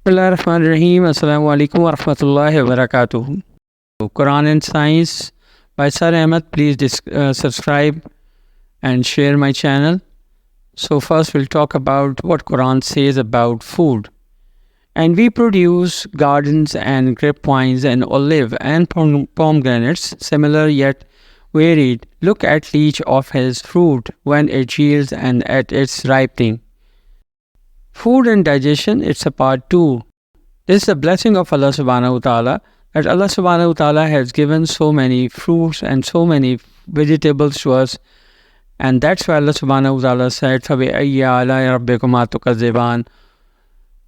Bismillahirrahmanirrahim. Assalamu alaikum wa rahmatullahi wa barakatuh. Quran and Science by Sir Ahmed. Please subscribe and share my channel. So first we'll talk about what Quran says about food. And we produce gardens and grapevines and olive and pomegranates, similar yet varied. Look at each of his fruit when it yields and at its ripening. Food and digestion, it's a part 2. This is a blessing of Allah subhanahu wa ta'ala that Allah subhanahu wa ta'ala has given so many fruits and so many vegetables to us. And that's why Allah subhanahu wa ta'ala said, فَبِأَيِّ آلَاءِ رَبِّكُمَا تُكَذِّبَانِ.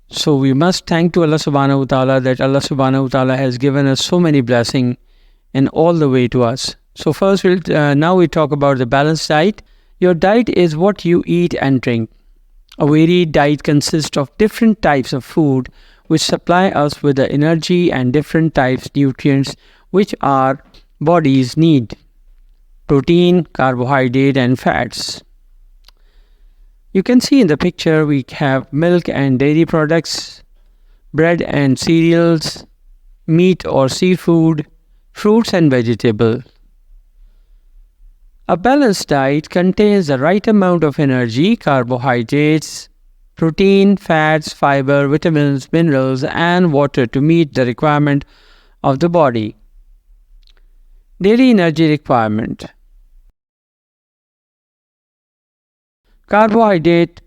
So we must thank to Allah subhanahu wa ta'ala that Allah subhanahu wa ta'ala has given us so many blessings in all the way to us. So first, now we talk about the balanced diet. Your diet is what you eat and drink. A varied diet consists of different types of food which supply us with the energy and different types of nutrients which our bodies need. Protein, carbohydrate and fats. You can see in the picture we have milk and dairy products, bread and cereals, meat or seafood, fruits and vegetables. A balanced diet contains the right amount of energy, carbohydrates, protein, fats, fiber, vitamins, minerals, and water to meet the requirement of the body. Daily energy requirement. Carbohydrate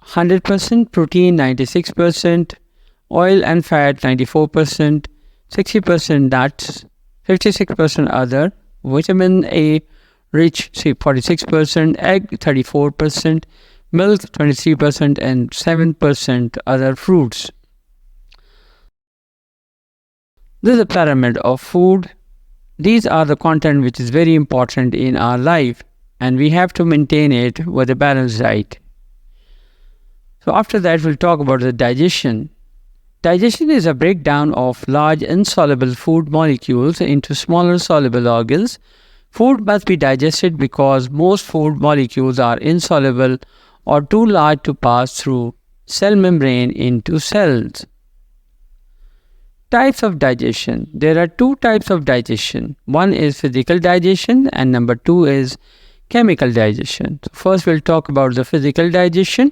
100%, protein 96%, oil and fat 94%, 60% nuts, 56% other, vitamin A rich 46%, egg 34%, milk 23% and 7% other fruits. This is a pyramid of food. These are the content which is very important in our life and we have to maintain it with a balanced diet. So after that we'll talk about the digestion. Digestion is a breakdown of large insoluble food molecules into smaller soluble organs. Food must be digested because most food molecules are insoluble or too large to pass through cell membrane into cells. Types of digestion. There are two types of digestion. One is physical digestion and number 2 is chemical digestion. So first we'll talk about the physical digestion.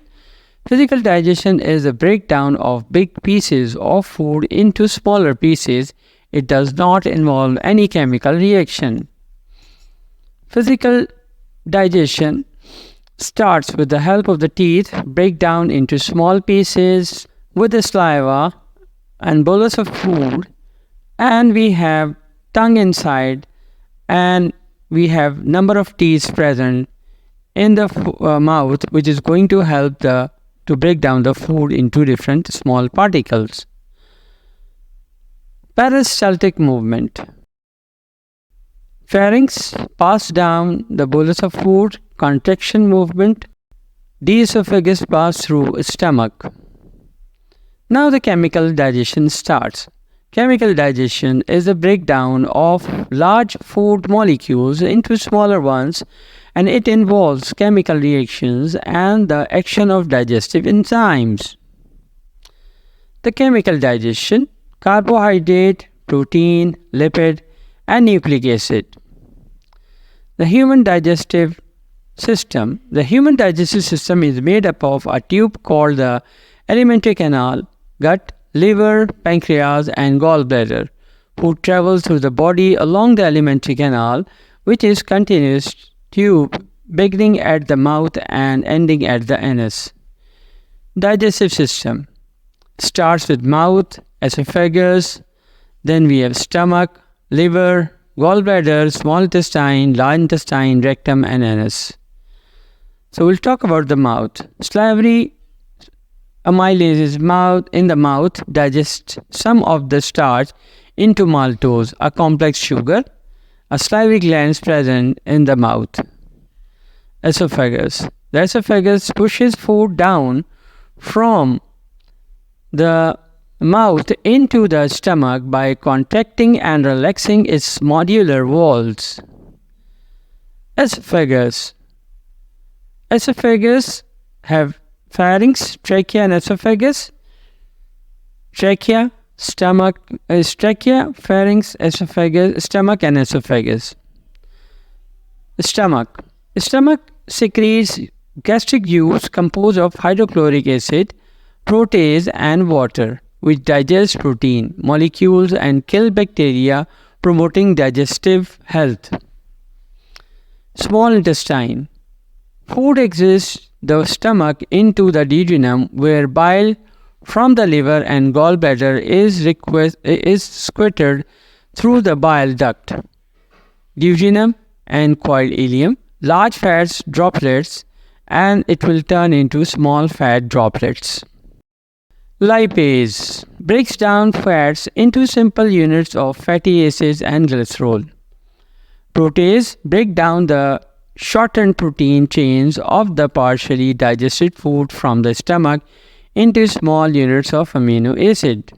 Physical digestion is a breakdown of big pieces of food into smaller pieces. It does not involve any chemical reaction. Physical digestion starts with the help of the teeth, break down into small pieces with the saliva and bolus of food, and we have tongue inside and we have number of teeth present in the mouth which is going to help to break down the food into different small particles. Peristaltic movement. Pharynx pass down the bolus of food, contraction movement. The esophagus pass through stomach. Now the chemical digestion starts. Chemical digestion is a breakdown of large food molecules into smaller ones and it involves chemical reactions and the action of digestive enzymes. The chemical digestion, carbohydrate, protein, lipid and nucleic acid. The human digestive system. The human digestive system is made up of a tube called the alimentary canal, gut, liver, pancreas and gallbladder. Food travels through the body along the alimentary canal, which is continuous tube beginning at the mouth and ending at the anus. Digestive system starts with mouth, esophagus, then we have stomach, liver, gallbladder, small intestine, large intestine, rectum and anus. So we'll talk about the mouth. Salivary amylase is in the mouth digests some of the starch into maltose, a complex sugar. A salivary gland is present in the mouth. Esophagus. The esophagus pushes food down from the mouth into the stomach by contracting and relaxing its modular walls. Esophagus. Esophagus have pharynx, trachea and esophagus. trachea, pharynx, esophagus, stomach and esophagus. Stomach. Stomach secretes gastric juice composed of hydrochloric acid, protease and water, which digest protein molecules and kill bacteria, promoting digestive health. Small intestine. Food exits the stomach into the duodenum, where bile from the liver and gallbladder is squirted through the bile duct. Duodenum and coiled ileum. Large fat droplets, and it will turn into small fat droplets. Lipase breaks down fats into simple units of fatty acids and glycerol. Protease break down the shortened protein chains of the partially digested food from the stomach into small units of amino acid.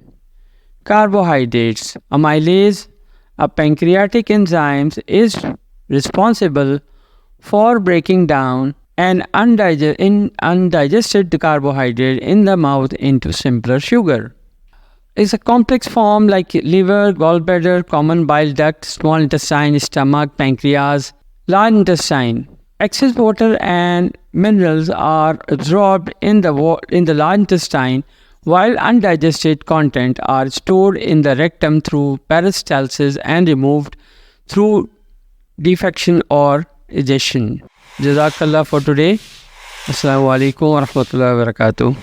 Carbohydrates. Amylase, a pancreatic enzyme, is responsible for breaking down an undigested carbohydrate in the mouth into simpler sugar. It's a complex form like liver, gallbladder, common bile duct, small intestine, stomach, pancreas, large intestine. Excess water and minerals are absorbed in the large intestine, while undigested content are stored in the rectum through peristalsis and removed through defecation or egestion. Jazakallah for today. Assalamu alaikum wa rahmatullahi wa barakatuh.